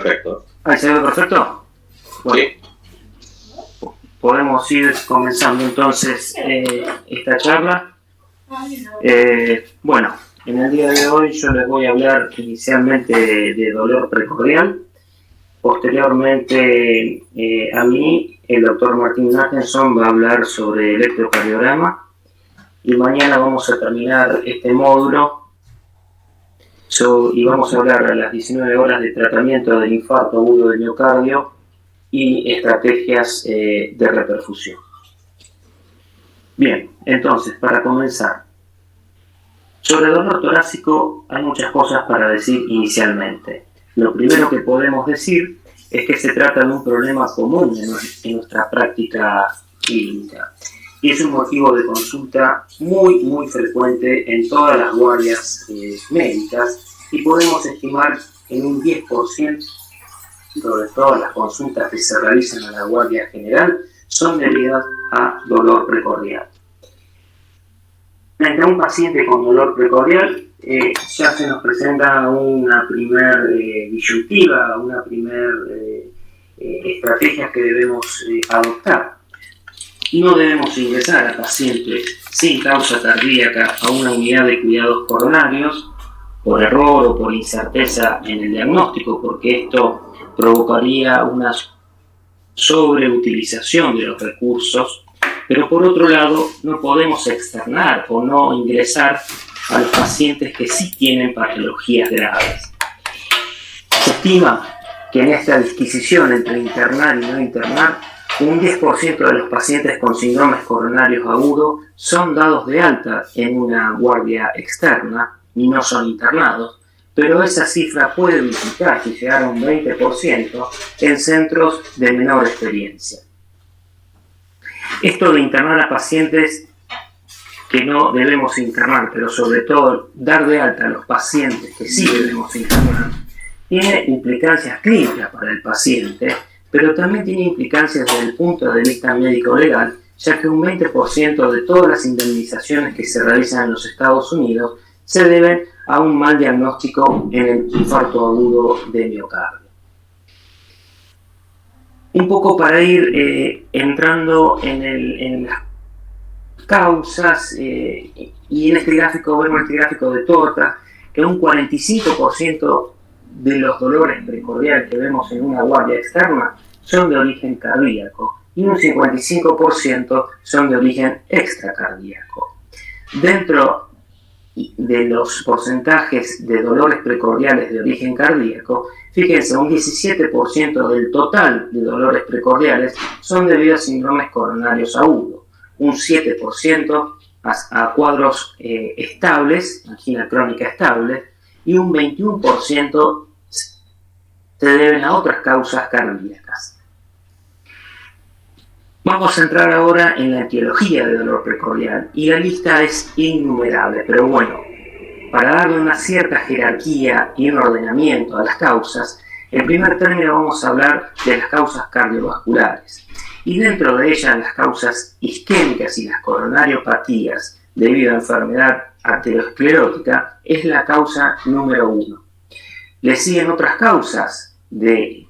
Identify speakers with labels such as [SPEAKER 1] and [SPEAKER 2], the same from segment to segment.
[SPEAKER 1] Perfecto.
[SPEAKER 2] ¿Ahí se ve perfecto? Bueno,
[SPEAKER 1] Sí.
[SPEAKER 2] podemos ir comenzando entonces esta charla. Bueno, en el día de hoy yo les voy a hablar inicialmente de dolor precordial. Posteriormente a mí, el doctor Martín Nathanson va a hablar sobre electrocardiograma. Y mañana vamos a terminar este módulo y vamos a hablar a las 19 horas de tratamiento del infarto agudo del miocardio y estrategias de reperfusión. Bien, entonces, para comenzar, sobre el dolor torácico hay muchas cosas para decir inicialmente. Lo primero que podemos decir es que se trata de un problema común en nuestra práctica clínica y es un motivo de consulta muy frecuente en todas las guardias médicas, y podemos estimar en un 10% de todas las consultas que se realizan en la guardia general son debidas a dolor precordial. Frente a un paciente con dolor precordial, ya se nos presenta una primer disyuntiva, una primer estrategia que debemos adoptar. No debemos ingresar a pacientes sin causa cardíaca a una unidad de cuidados coronarios por error o por incerteza en el diagnóstico, porque esto provocaría una sobreutilización de los recursos. Pero por otro lado, no podemos externar o no ingresar a los pacientes que sí tienen patologías graves. Se estima que en esta disquisición entre internar y no internar, un 10% de los pacientes con síndromes coronarios agudos son dados de alta en una guardia externa y no son internados, pero esa cifra puede duplicar y llegar a un 20% en centros de menor experiencia. Esto de internar a pacientes que no debemos internar, pero sobre todo dar de alta a los pacientes que sí debemos internar, tiene implicancias clínicas para el paciente, pero también tiene implicancias desde el punto de vista médico-legal, ya que un 20% de todas las indemnizaciones que se realizan en los Estados Unidos se deben a un mal diagnóstico en el infarto agudo de miocardio. Un poco para ir entrando en las causas, y en este gráfico vemos este gráfico de torta, que un 45% de los dolores precordiales que vemos en una guardia externa son de origen cardíaco y un 55% son de origen extracardíaco. Dentro de los porcentajes de dolores precordiales de origen cardíaco, fíjense, un 17% del total de dolores precordiales son debidos a síndromes coronarios agudos, un 7% a cuadros estables, angina crónica estable, y un 21% se deben a otras causas cardíacas. Vamos a entrar ahora en la etiología de dolor precordial, y la lista es innumerable, pero bueno, para darle una cierta jerarquía y un ordenamiento a las causas, en primer término vamos a hablar de las causas cardiovasculares, y dentro de ellas las causas isquémicas y las coronariopatías debido a enfermedad arteriosclerótica es la causa número 1. Le siguen otras causas de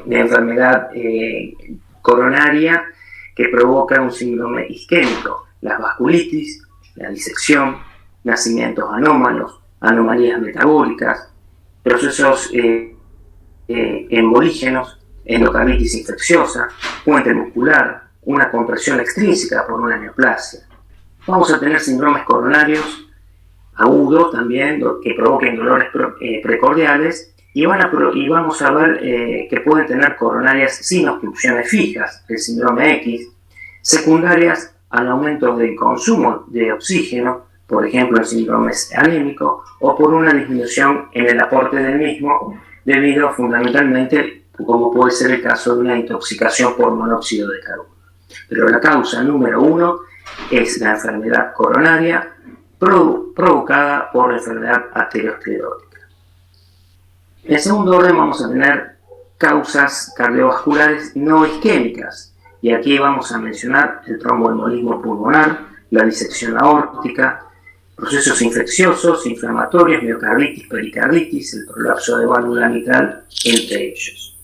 [SPEAKER 2] enfermedad coronaria que provocan un síndrome isquémico: las vasculitis, la disección, nacimientos anómalos, anomalías metabólicas, procesos embolígenos, endocarditis infecciosa, puente muscular, una compresión extrínseca por una neoplasia. Vamos a tener síndromes coronarios agudos también que provoquen dolores precordiales, y vamos a ver que pueden tener coronarias sin obstrucciones fijas, el síndrome X, secundarias al aumento del consumo de oxígeno, por ejemplo el síndrome anémico, o por una disminución en el aporte del mismo, debido fundamentalmente, como puede ser el caso de una intoxicación por monóxido de carbono. Pero la causa número 1 es la enfermedad coronaria provocada por la enfermedad arteriosclerótica. En segundo orden vamos a tener causas cardiovasculares no isquémicas, y aquí vamos a mencionar el tromboembolismo pulmonar, la disección aórtica, procesos infecciosos, inflamatorios, miocarditis, pericarditis, el prolapso de válvula mitral, entre ellos.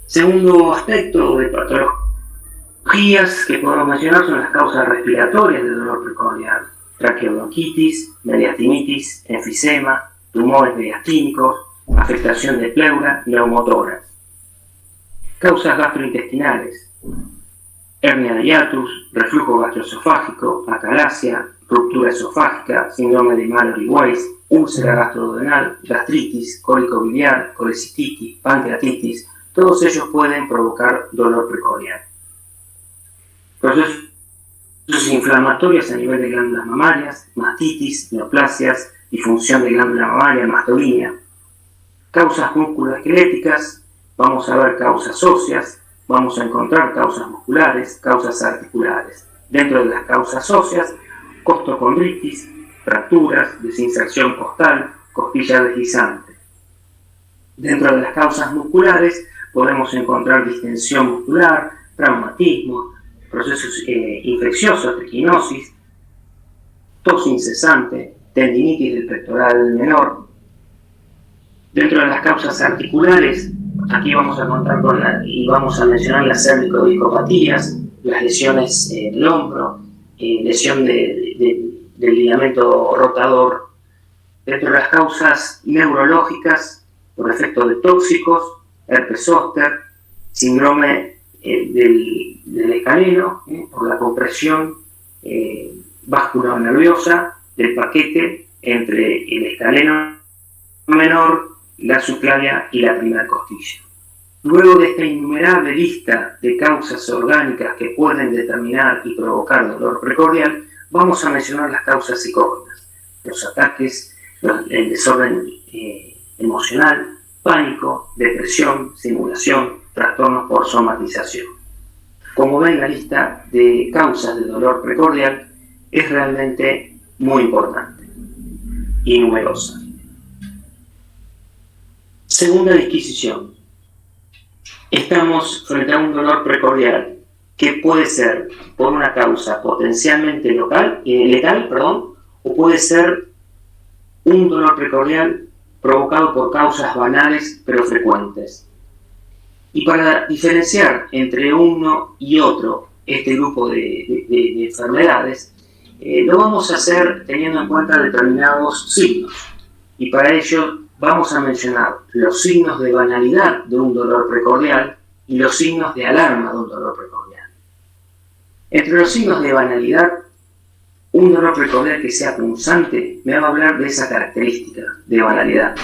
[SPEAKER 2] Segundo aspecto de patologías que podemos mencionar son las causas respiratorias del dolor precordial: traqueobronquitis, mediastinitis, enfisema, tumores mediastínicos, afectación de pleura, neumotórax. Causas gastrointestinales: hernia de hiatus, reflujo gastroesofágico, acalasia, ruptura esofágica, síndrome de Mallory-Weiss, úlcera gastroduodenal, gastritis, cólico biliar, colecistitis, pancreatitis. Todos ellos pueden provocar dolor precordial. Procesos inflamatorios a nivel de glándulas mamarias, mastitis, neoplasias, disfunción de glándula mamaria, mastoidea. Causas musculoesqueléticas: vamos a ver causas óseas, vamos a encontrar causas musculares, causas articulares. Dentro de las causas óseas, costocondritis, fracturas, desinserción costal, costilla deslizante. Dentro de las causas musculares podemos encontrar distensión muscular, traumatismo, procesos infecciosos, triquinosis, tos incesante, tendinitis del pectoral menor. Dentro de las causas articulares, aquí vamos a contar y vamos a mencionar las cervicodiscopatías, las lesiones del hombro, lesión del ligamento rotador. Dentro de las causas neurológicas, por efecto de tóxicos, herpes zóster, síndrome del escaleno, por la compresión vascular-nerviosa del paquete entre el escaleno menor, la subclavia y la primera costilla. Luego de esta innumerable lista de causas orgánicas que pueden determinar y provocar dolor precordial, vamos a mencionar las causas psicógenas: los ataques, el desorden emocional, pánico, depresión, simulación, trastornos por somatización. Como ven, la lista de causas de dolor precordial es realmente muy importante y numerosa. Segunda disquisición. Estamos frente a un dolor precordial que puede ser por una causa potencialmente letal, o puede ser un dolor precordial provocado por causas banales pero frecuentes. Y para diferenciar entre uno y otro este grupo de enfermedades, lo vamos a hacer teniendo en cuenta determinados signos. Y para ello vamos a mencionar los signos de banalidad de un dolor precordial y los signos de alarma de un dolor precordial. Entre los signos de banalidad, un dolor precordial que sea punzante me va a hablar de esa característica de banalidad.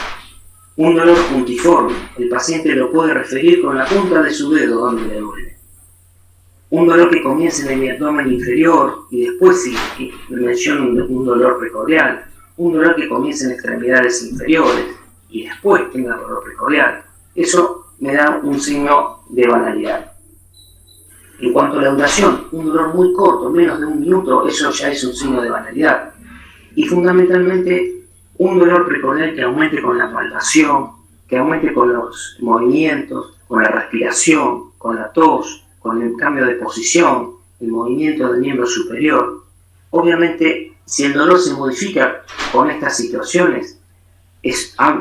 [SPEAKER 2] Un dolor puntiforme, el paciente lo puede referir con la punta de su dedo donde le duele. Un dolor que comience en el abdomen inferior y después si menciono un dolor precordial. Un dolor que comience en extremidades inferiores y después tenga dolor precordial. Eso me da un signo de banalidad. En cuanto a la duración, un dolor muy corto, menos de 1 minuto, eso ya es un signo de banalidad. Y fundamentalmente, un dolor precordial que aumente con la palpación, que aumente con los movimientos, con la respiración, con la tos, con el cambio de posición, el movimiento del miembro superior. Obviamente, si el dolor se modifica con estas situaciones,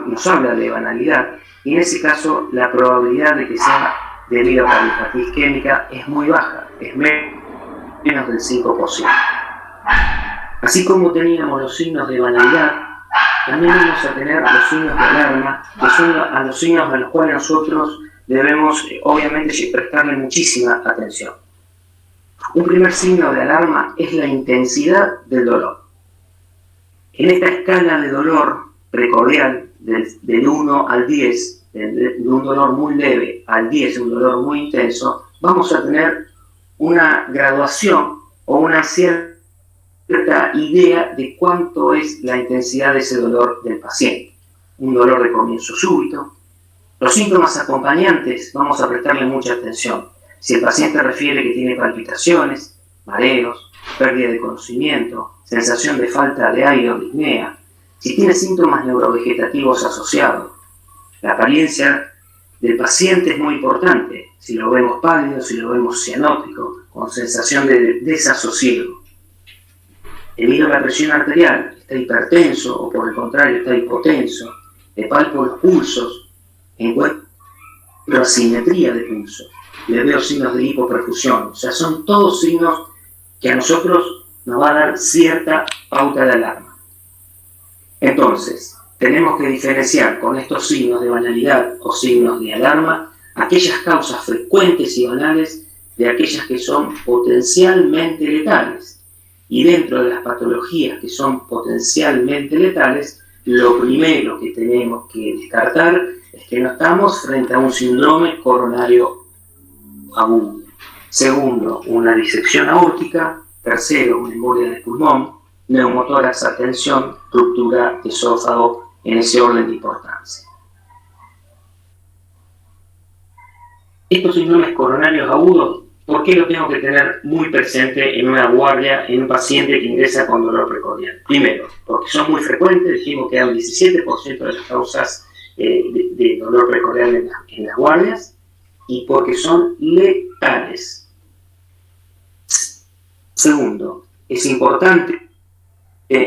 [SPEAKER 2] nos habla de banalidad, y en ese caso la probabilidad de que sea debido a cardiopatía isquémica es muy baja, es menos del 5%. Así como teníamos los signos de banalidad, también vamos a tener los signos de alarma, que son a los signos a los cuales nosotros debemos obviamente prestarle muchísima atención. Un primer signo de alarma es la intensidad del dolor. En esta escala de dolor precordial, del 1 al 10, de un dolor muy leve al 10, un dolor muy intenso, vamos a tener una graduación o una cierta idea de cuánto es la intensidad de ese dolor del paciente. Un dolor de comienzo súbito. Los síntomas acompañantes vamos a prestarle mucha atención. Si el paciente refiere que tiene palpitaciones, mareos, pérdida de conocimiento, sensación de falta de aire o disnea, si tiene síntomas neurovegetativos asociados. La apariencia del paciente es muy importante. Si lo vemos pálido, si lo vemos cianótico, con sensación de desasosiego. mido la presión arterial, está hipertenso o por el contrario está hipotenso, le palpo los pulsos, encuentro asimetría de pulso, le veo signos de hipoperfusión, o sea, son todos signos que a nosotros nos va a dar cierta pauta de alarma. Entonces, tenemos que diferenciar con estos signos de banalidad o signos de alarma aquellas causas frecuentes y banales de aquellas que son potencialmente letales. Y dentro de las patologías que son potencialmente letales, lo primero que tenemos que descartar es que no estamos frente a un síndrome coronario agudo. Segundo, una disección aórtica. Tercero, una embolia de pulmón. Neumotórax, atención, ruptura de esófago, en ese orden de importancia. Estos síndromes coronarios agudos, ¿por qué los tengo que tener muy presente en una guardia en un paciente que ingresa con dolor precordial? Primero, porque son muy frecuentes, dijimos que hay un 17% de las causas de dolor precordial en las guardias, y porque son letales. Segundo, es importante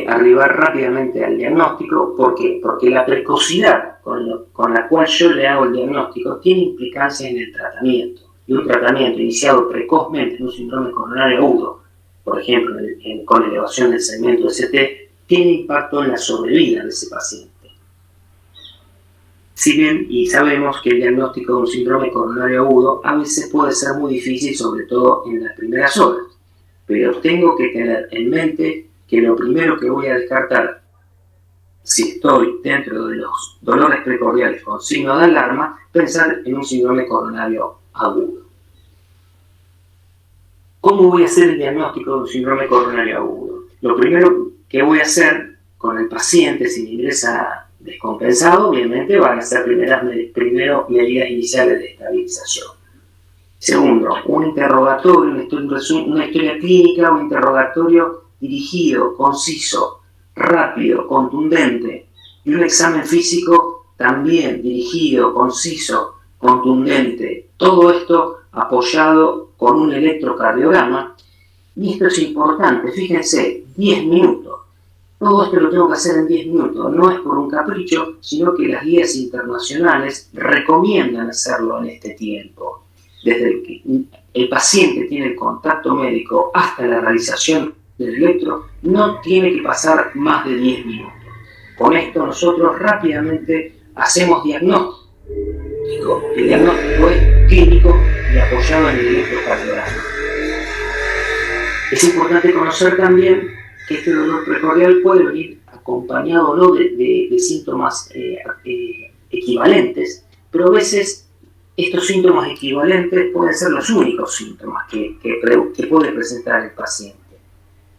[SPEAKER 2] arribar rápidamente al diagnóstico. ¿Por qué? Porque la precocidad con la cual yo le hago el diagnóstico tiene implicancias en el tratamiento. Y un tratamiento iniciado precozmente en un síndrome coronario agudo, por ejemplo, con elevación del segmento ST, tiene impacto en la sobrevida de ese paciente. Si bien y sabemos que el diagnóstico de un síndrome coronario agudo a veces puede ser muy difícil, sobre todo en las primeras horas, pero tengo que tener en mente que lo primero que voy a descartar, si estoy dentro de los dolores precordiales con signo de alarma, pensar en un síndrome coronario agudo. ¿Cómo voy a hacer el diagnóstico de un síndrome coronario agudo? Lo primero que voy a hacer con el paciente, si me ingresa descompensado, obviamente van a ser primero medidas iniciales de estabilización. Segundo, un interrogatorio, una historia clínica, un interrogatorio dirigido, conciso, rápido, contundente, y un examen físico también dirigido, conciso, contundente. Todo esto apoyado con un electrocardiograma. Y esto es importante, fíjense, 10 minutos. Todo esto lo tengo que hacer en 10 minutos, no es por un capricho, sino que las guías internacionales recomiendan hacerlo en este tiempo. Desde que el paciente tiene el contacto médico hasta la realización del electro, no tiene que pasar más de 10 minutos. Con esto nosotros rápidamente hacemos diagnóstico. El diagnóstico es clínico y apoyado en el electrocardiograma. Es importante conocer también que este dolor precordial puede venir acompañado ¿no? de síntomas equivalentes, pero a veces estos síntomas equivalentes pueden ser los únicos síntomas que puede presentar el paciente.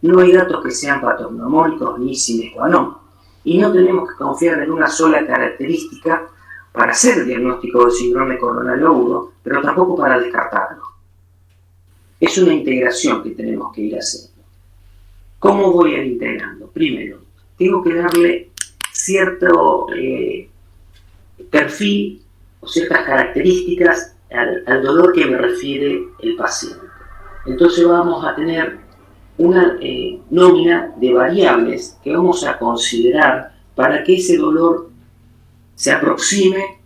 [SPEAKER 2] No hay datos que sean patognomónicos ni sine qua non, y no tenemos que confiar en una sola característica para hacer el diagnóstico del síndrome coronario agudo, pero tampoco para descartarlo. Es una integración que tenemos que ir haciendo. ¿Cómo voy a ir integrando? Primero, tengo que darle cierto perfil o ciertas características al dolor que me refiere el paciente. Entonces vamos a tener una nómina de variables que vamos a considerar para que ese dolor se aproxime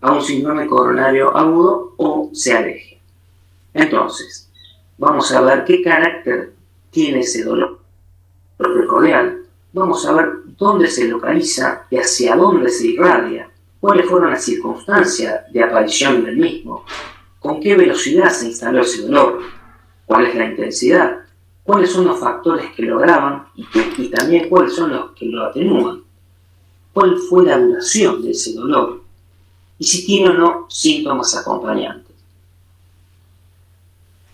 [SPEAKER 2] a un síndrome coronario agudo o se aleje. Entonces, vamos a ver qué carácter tiene ese dolor precordial, vamos a ver dónde se localiza y hacia dónde se irradia, cuáles fueron las circunstancias de aparición del mismo, con qué velocidad se instaló ese dolor, cuál es la intensidad, cuáles son los factores que lo agravan y también cuáles son los que lo atenúan, cuál fue la duración de ese dolor y si tiene o no síntomas acompañantes.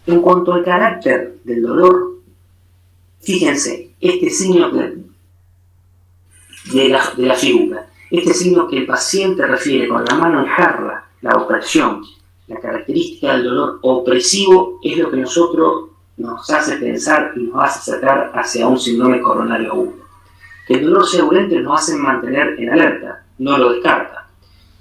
[SPEAKER 2] En cuanto al carácter del dolor, fíjense, este signo de la figura, este signo que el paciente refiere con la mano en jarra, la opresión, la característica del dolor opresivo es lo que nosotros nos hace pensar y nos hace acercar hacia un síndrome coronario agudo. Que el dolor sea urgente nos hace mantener en alerta, no lo descarta.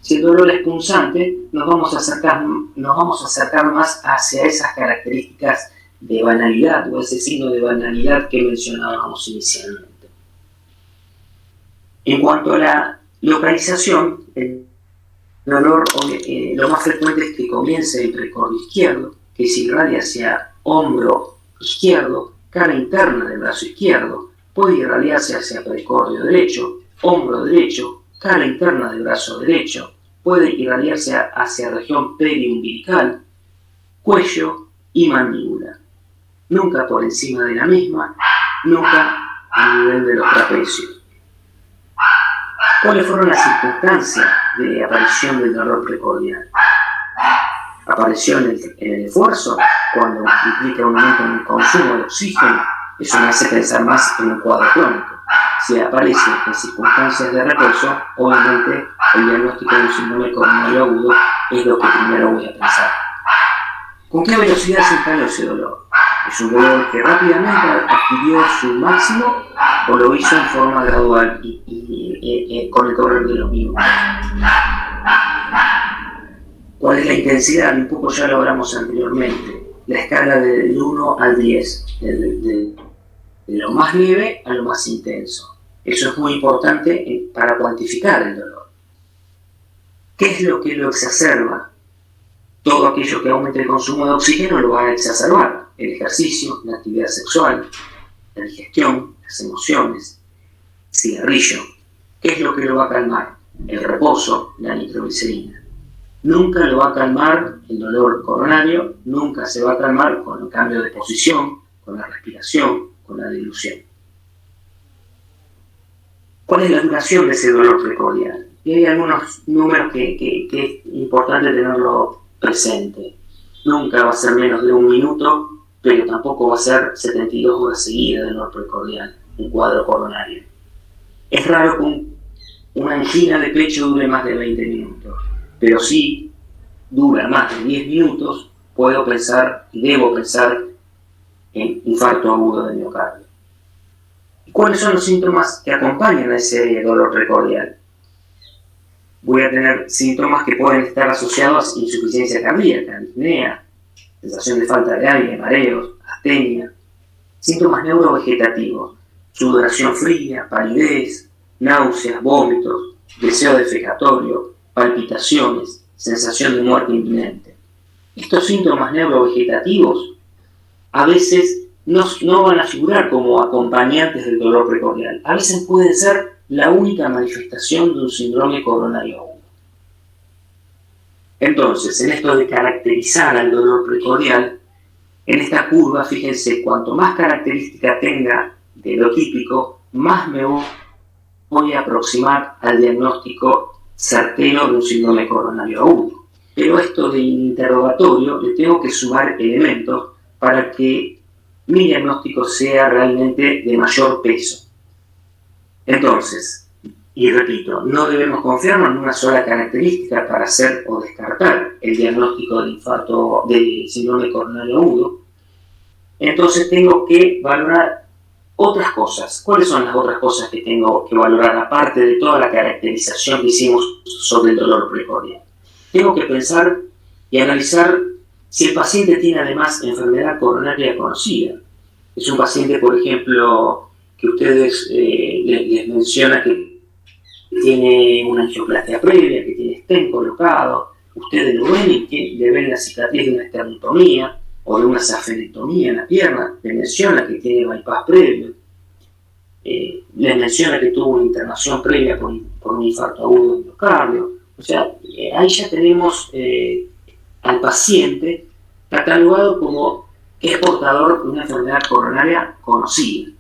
[SPEAKER 2] Si el dolor es punzante, nos vamos a acercar más hacia esas características de banalidad o ese signo de banalidad que mencionábamos inicialmente. En cuanto a la localización, el dolor lo más frecuente es que comience en precordio izquierdo, que se irradia hacia hombro izquierdo, cara interna del brazo izquierdo, puede irradiarse hacia precordio derecho, hombro derecho, cara interna del brazo derecho, puede irradiarse hacia región periumbilical, cuello y mandíbula. Nunca por encima de la misma, nunca a nivel de los trapecios. ¿Cuáles fueron las circunstancias de aparición del dolor precordial? Apareció en el esfuerzo, cuando implica un aumento en el consumo de oxígeno. Eso me hace pensar más en un cuadro crónico. Si aparece en circunstancias de reposo, obviamente el diagnóstico de un síndrome coronario agudo es lo que primero voy a pensar. ¿Con qué velocidad se instaló ese dolor? ¿Es un dolor que rápidamente adquirió su máximo o lo hizo en forma gradual y con el correr de los minutos? ¿Cuál es la intensidad? Un poco ya lo hablamos anteriormente. La escala del 1 al 10, de lo más leve a lo más intenso. Eso es muy importante para cuantificar el dolor. ¿Qué es lo que lo exacerba? Todo aquello que aumente el consumo de oxígeno lo va a exacerbar. El ejercicio, la actividad sexual, la digestión, las emociones, cigarrillo. ¿Qué es lo que lo va a calmar? El reposo, la nitroglicerina. Nunca lo va a calmar el dolor coronario, nunca se va a calmar con el cambio de posición, con la respiración, con la dilución. ¿Cuál es la duración de ese dolor precordial? Y hay algunos números que es importante tenerlo presente. Nunca va a ser menos de 1 minuto, pero tampoco va a ser 72 horas seguidas de dolor precordial, un cuadro coronario. Es raro que una angina de pecho dure más de 20 minutos, pero si dura más de 10 minutos, puedo pensar y debo pensar en infarto agudo de miocardio. ¿Cuáles son los síntomas que acompañan a ese dolor precordial? Voy a tener síntomas que pueden estar asociados a insuficiencia cardíaca, disnea, sensación de falta de aire, mareos, astenia, síntomas neurovegetativos, sudoración fría, palidez, náuseas, vómitos, deseo defecatorio, palpitaciones, sensación de muerte inminente. Estos síntomas neurovegetativos a veces no van a figurar como acompañantes del dolor precordial. A veces pueden ser la única manifestación de un síndrome coronario agudo. Entonces, en esto de caracterizar al dolor precordial, en esta curva, fíjense, cuanto más característica tenga de lo típico, más me voy a aproximar al diagnóstico certero de un síndrome coronario agudo. Pero esto de interrogatorio le tengo que sumar elementos para que mi diagnóstico sea realmente de mayor peso. Entonces, y repito, no debemos confiarnos en una sola característica para hacer o descartar el diagnóstico de infarto de síndrome coronario agudo. Entonces tengo que valorar otras cosas. ¿Cuáles son las otras cosas que tengo que valorar aparte de toda la caracterización que hicimos sobre el dolor precordial? Tengo que pensar y analizar si el paciente tiene además enfermedad coronaria conocida. Es un paciente, por ejemplo, que ustedes les menciona que tiene una angioplastia previa, que tiene stent colocado, ustedes lo ven y le ven la cicatriz de una esternotomía o de una safenectomía en la pierna, le menciona que tiene bypass previo, les menciona que tuvo una internación previa por un infarto agudo de miocardio. O sea, ahí ya tenemos al paciente catalogado como que es portador de una enfermedad coronaria conocida.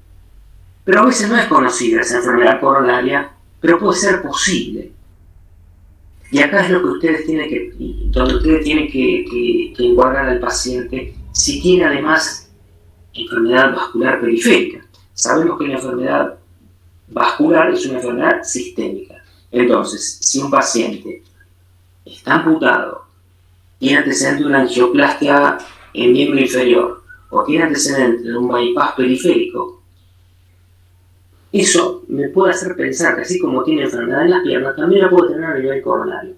[SPEAKER 2] Pero a veces no es conocida esa enfermedad coronaria, pero puede ser posible. Y acá es lo que ustedes tienen que encuadrar al paciente si tiene además enfermedad vascular periférica. Sabemos que la enfermedad vascular es una enfermedad sistémica. Entonces, si un paciente está amputado, tiene antecedente de una angioplastia en miembro inferior o tiene antecedente de un bypass periférico, eso me puede hacer pensar que así como tiene enfermedad en las piernas, también la puede tener a nivel coronario.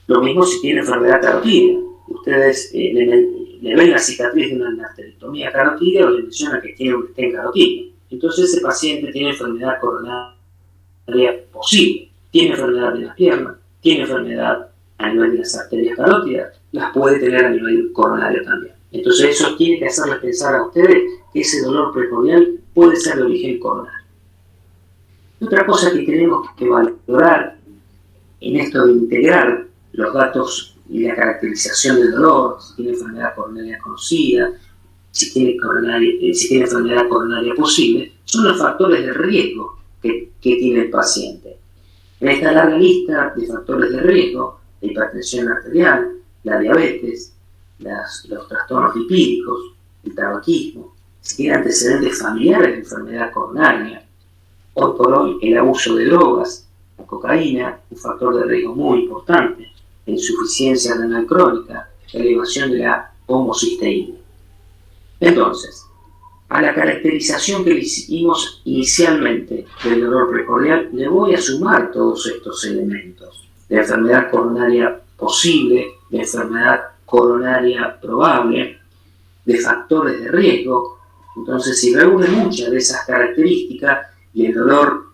[SPEAKER 2] Lo mismo si tiene enfermedad carotídea. ustedes le ven la cicatriz de una arterectomía carotídea o le mencionan que tiene un stent carotídeo. Entonces ese paciente tiene enfermedad coronaria posible, tiene enfermedad de las piernas, tiene enfermedad a nivel de las arterias carótidas, las puede tener a nivel coronario también. Entonces eso tiene que hacerles pensar a ustedes que ese dolor precordial puede ser de origen coronario. Otra cosa que tenemos que valorar en esto de integrar los datos y la caracterización del dolor, si tiene enfermedad coronaria conocida, si tiene enfermedad coronaria posible, son los factores de riesgo que tiene el paciente. En esta larga lista de factores de riesgo, la hipertensión arterial, la diabetes, los trastornos lipídicos, el tabaquismo, si tiene antecedentes familiares de enfermedad coronaria, hoy por hoy el abuso de drogas, la cocaína, un factor de riesgo muy importante, la insuficiencia renal crónica, la elevación de la homocisteína. Entonces, a la caracterización que le hicimos inicialmente del dolor precordial, le voy a sumar todos estos elementos de enfermedad coronaria posible, de enfermedad coronaria probable, de factores de riesgo. Entonces, si reúne muchas de esas características y el dolor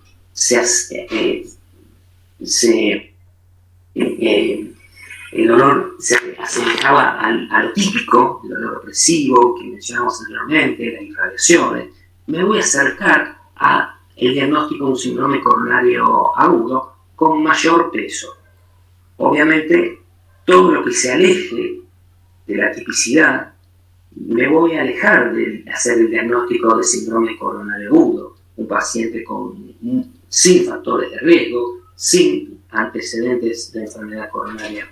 [SPEAKER 2] el dolor se asemejaba a lo típico, el dolor opresivo que mencionamos anteriormente, las irradiaciones, me voy a acercar al diagnóstico de un síndrome coronario agudo con mayor peso. Obviamente, todo lo que se aleje de la tipicidad, me voy a alejar de hacer el diagnóstico de síndrome coronario agudo, un paciente sin factores de riesgo, sin antecedentes de enfermedad coronaria,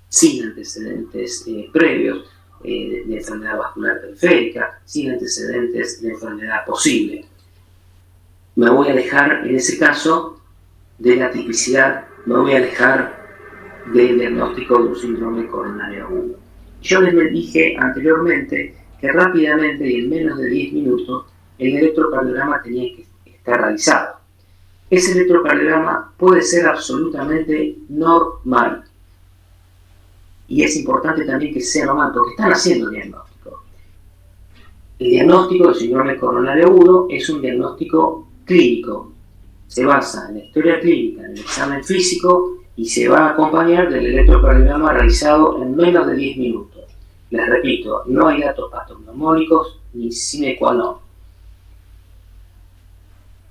[SPEAKER 2] sin antecedentes previos de enfermedad vascular periférica, sin antecedentes de enfermedad posible. Me voy a alejar, en ese caso, de la tipicidad, me voy a alejar del diagnóstico de un síndrome coronario agudo. Yo les dije anteriormente que rápidamente y en menos de 10 minutos el electrocardiograma tenía que estar realizado. Ese electrocardiograma puede ser absolutamente normal. Y es importante también que sea normal, porque están haciendo el diagnóstico. El diagnóstico del síndrome coronario agudo es un diagnóstico clínico. Se basa en la historia clínica, en el examen físico y se va a acompañar del electrocardiograma realizado en menos de 10 minutos. Les repito, no hay datos patognomónicos ni sine qua non.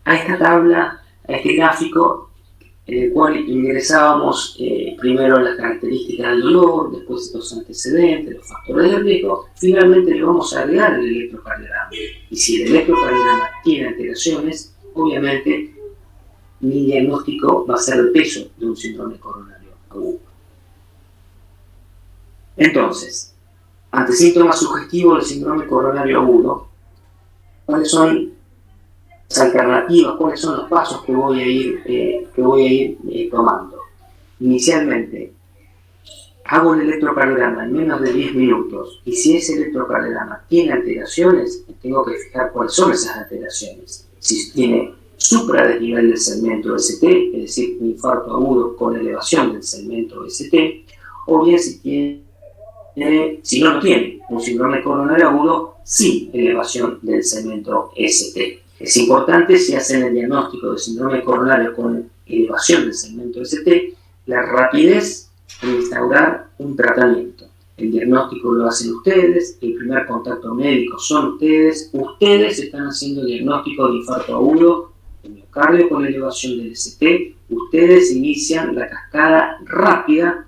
[SPEAKER 2] A esta tabla, a este gráfico, en el cual ingresábamos primero las características del dolor, después los antecedentes, los factores de riesgo, finalmente le vamos a agregar el electrocardiograma. Y si el electrocardiograma tiene alteraciones, obviamente mi diagnóstico va a ser el peso de un síndrome coronario agudo. Entonces, ante síntomas sugestivos del síndrome coronario agudo, ¿cuáles son las alternativas? ¿Cuáles son los pasos que voy a ir tomando? Inicialmente, hago el electrocardiograma en menos de 10 minutos y si ese electrocardiograma tiene alteraciones, tengo que fijar cuáles son esas alteraciones. Si tiene supradesnivel del segmento ST, es decir, un infarto agudo con elevación del segmento ST, o bien si no lo tiene, un síndrome coronario agudo sin elevación del segmento ST. Es importante, si hacen el diagnóstico de síndrome coronario con elevación del segmento ST, la rapidez en instaurar un tratamiento. El diagnóstico lo hacen ustedes, el primer contacto médico son ustedes están haciendo el diagnóstico de infarto agudo de miocardio con elevación del ST, ustedes inician la cascada rápida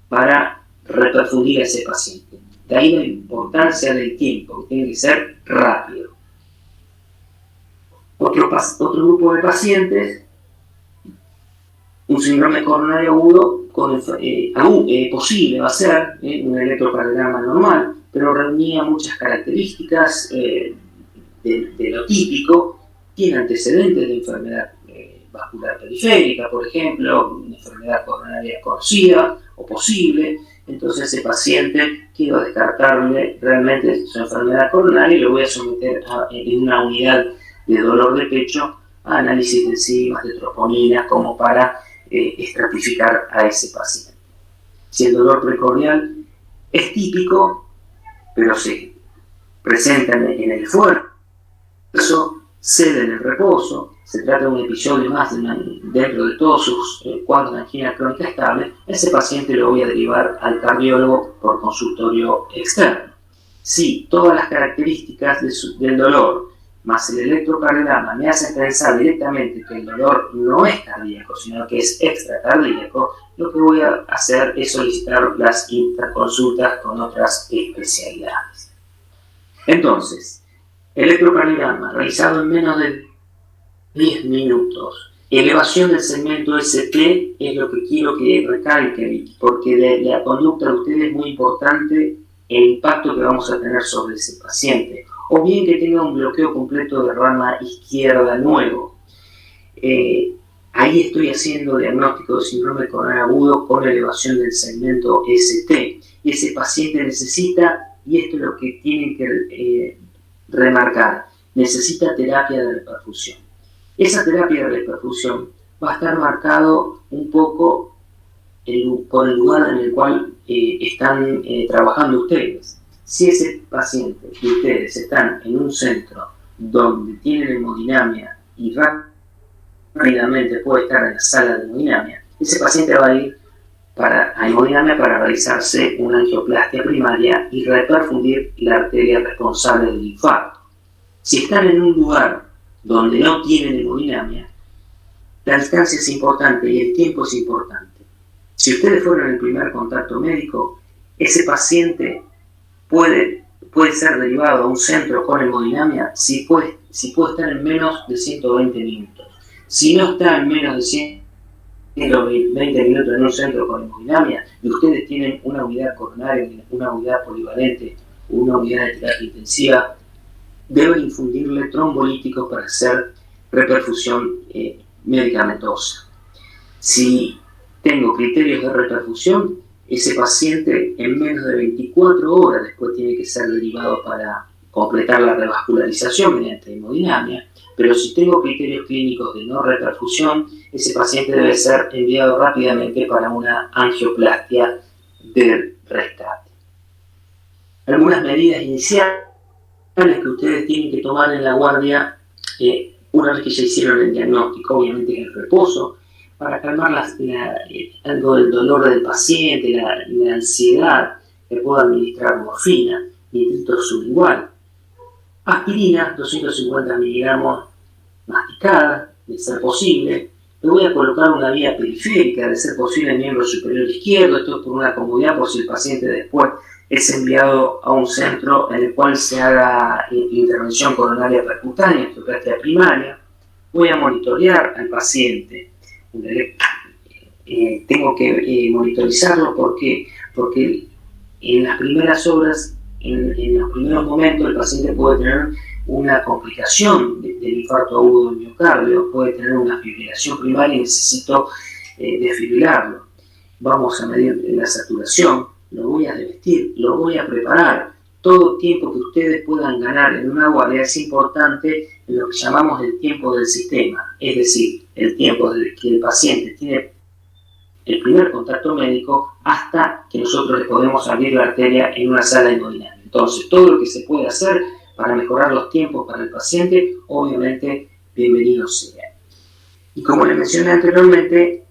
[SPEAKER 2] para reperfundir a ese paciente. De ahí la importancia del tiempo, que tiene que ser rápido. Otro grupo de pacientes, un síndrome coronario agudo posible va a ser un electrocardiograma normal, pero reunía muchas características de lo típico, tiene antecedentes de enfermedad vascular periférica, por ejemplo, una enfermedad coronaria conocida o posible. Entonces ese paciente quiero descartarle realmente su enfermedad coronaria y lo voy a someter en una unidad de dolor de pecho a análisis de enzimas, de troponina, como para estratificar a ese paciente. Si el dolor precordial Es típico, pero se presenta en el esfuerzo, cede en el reposo. Se trata de un episodio más dentro de todos sus cuadros de angina crónica estable. Ese paciente lo voy a derivar al cardiólogo por consultorio externo. Si todas las características del dolor más el electrocardiograma me hacen pensar directamente que el dolor no es cardíaco, sino que es extracardíaco, lo que voy a hacer es solicitar las interconsultas con otras especialidades. Entonces, electrocardiograma realizado en menos de 10 minutos. Elevación del segmento ST es lo que quiero que recalquen, porque la conducta de ustedes es muy importante, el impacto que vamos a tener sobre ese paciente. O bien que tenga un bloqueo completo de rama izquierda nuevo. Ahí estoy haciendo diagnóstico de síndrome coronario agudo con elevación del segmento ST. Y ese paciente necesita, y esto es lo que tienen que remarcar, necesita terapia de reperfusión. Esa terapia de reperfusión va a estar marcado un poco por el lugar en el cual están trabajando ustedes. Si ese paciente y ustedes están en un centro donde tienen hemodinamia y rápidamente puede estar en la sala de hemodinamia, ese paciente va a ir a hemodinamia para realizarse una angioplastia primaria y reperfundir la arteria responsable del infarto. Si están en un lugar donde no tienen hemodinamia, la distancia es importante y el tiempo es importante. Si ustedes fueron el primer contacto médico, ese paciente puede ser derivado a un centro con hemodinamia si puede estar en menos de 120 minutos. Si no está en menos de 120 minutos en un centro con hemodinamia y ustedes tienen una unidad coronaria, una unidad polivalente, una unidad de terapia intensiva, deben infundirle trombolíticos para hacer reperfusión medicamentosa. Si tengo criterios de reperfusión, ese paciente en menos de 24 horas después tiene que ser derivado para completar la revascularización mediante hemodinamia, pero si tengo criterios clínicos de no reperfusión, ese paciente debe ser enviado rápidamente para una angioplastia de rescate. Algunas medidas iniciales que ustedes tienen que tomar en la guardia una vez que ya hicieron el diagnóstico, obviamente el reposo, para calmar algo del dolor del paciente, la ansiedad, que puedo administrar morfina, nitrito sublingual, aspirina, 250 miligramos masticada, de ser posible. Le voy a colocar una vía periférica, de ser posible, en el miembro superior izquierdo. Esto es por una comodidad, por si el paciente después es enviado a un centro en el cual se haga intervención coronaria percutánea, angioplastia primaria. Voy a monitorear al paciente. Tengo que monitorizarlo porque en las primeras horas, en los primeros momentos, el paciente puede tener una complicación del infarto agudo del miocardio, puede tener una fibrilación primaria y necesito desfibrilarlo. Vamos a medir la saturación, lo voy a revestir, lo voy a preparar. Todo tiempo que ustedes puedan ganar en una guardia es importante en lo que llamamos el tiempo del sistema, es decir, el tiempo que el paciente tiene el primer contacto médico hasta que nosotros le podemos abrir la arteria en una sala de hemodinamia. Entonces, todo lo que se puede hacer para mejorar los tiempos para el paciente, obviamente, bienvenido sea. Y como les mencioné anteriormente,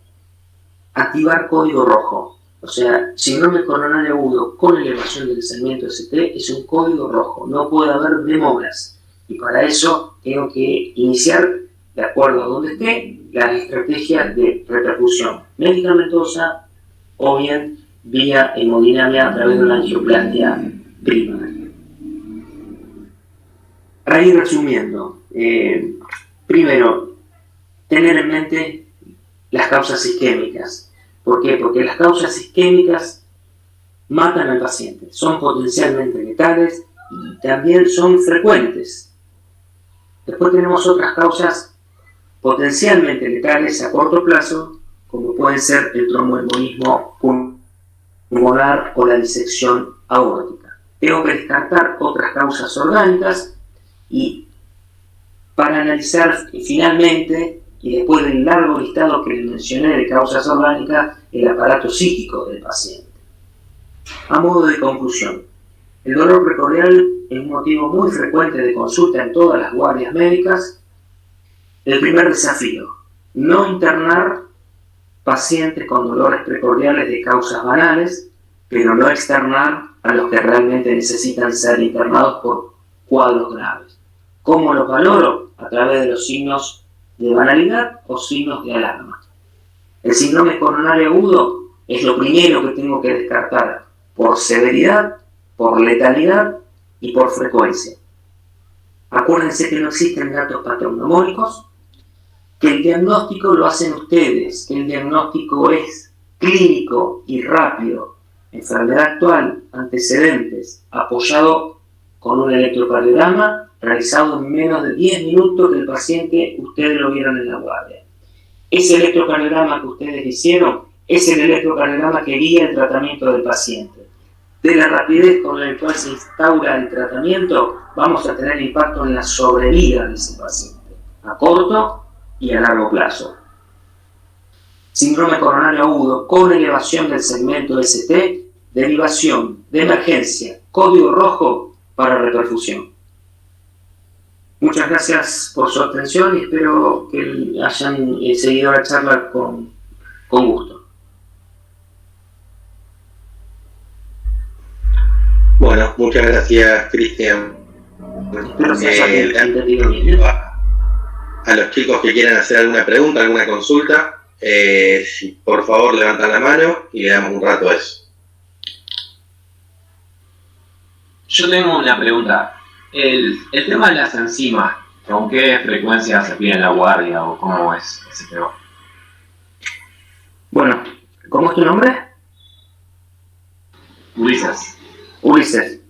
[SPEAKER 2] activar código rojo. O sea, síndrome coronario agudo con elevación del segmento ST es un código rojo, no puede haber demoras. Y para eso tengo que iniciar, de acuerdo a donde esté, las estrategias de reperfusión medicamentosa o bien vía hemodinamia a través de una angioplastia primaria. Para ir resumiendo, primero, tener en mente las causas isquémicas. ¿Por qué? Porque las causas isquémicas matan al paciente, son potencialmente letales y también son frecuentes. Después tenemos otras causas potencialmente letales a corto plazo, como pueden ser el tromboembolismo pulmonar o la disección aórtica. Tengo que descartar otras causas orgánicas y para analizar finalmente, y después del largo listado que les mencioné de causas orgánicas, el aparato psíquico del paciente. A modo de conclusión, el dolor precordial es un motivo muy frecuente de consulta en todas las guardias médicas. El primer desafío: no internar pacientes con dolores precordiales de causas banales, pero no externar a los que realmente necesitan ser internados por cuadros graves. ¿Cómo los valoro? A través de los signos de banalidad o signos de alarma. El síndrome coronario agudo es lo primero que tengo que descartar por severidad, por letalidad y por frecuencia. Acuérdense que no existen datos patognomónicos, que el diagnóstico lo hacen ustedes, que el diagnóstico es clínico y rápido, enfermedad actual, antecedentes, apoyado con un electrocardiograma realizado en menos de 10 minutos que el paciente ustedes lo vieron en la guardia. Ese electrocardiograma que ustedes hicieron es el electrocardiograma que guía el tratamiento del paciente. De la rapidez con la cual se instaura el tratamiento, vamos a tener impacto en la sobrevida de ese paciente, a corto y a largo plazo. Síndrome coronario agudo con elevación del segmento ST, derivación de emergencia, código rojo para reperfusión. Muchas gracias por su atención y espero que hayan seguido la charla con gusto.
[SPEAKER 1] Bueno, muchas gracias, Cristian.
[SPEAKER 2] Espero que haya entendido bien.
[SPEAKER 1] A los chicos que quieran hacer alguna pregunta, alguna consulta, por favor levantan la mano y le damos un rato a eso.
[SPEAKER 3] Yo tengo una pregunta. El tema de las enzimas, ¿con qué frecuencia se pide en la guardia o cómo es ese tema?
[SPEAKER 2] Bueno, ¿cómo es tu nombre?
[SPEAKER 3] Ulises.
[SPEAKER 2] Ulises.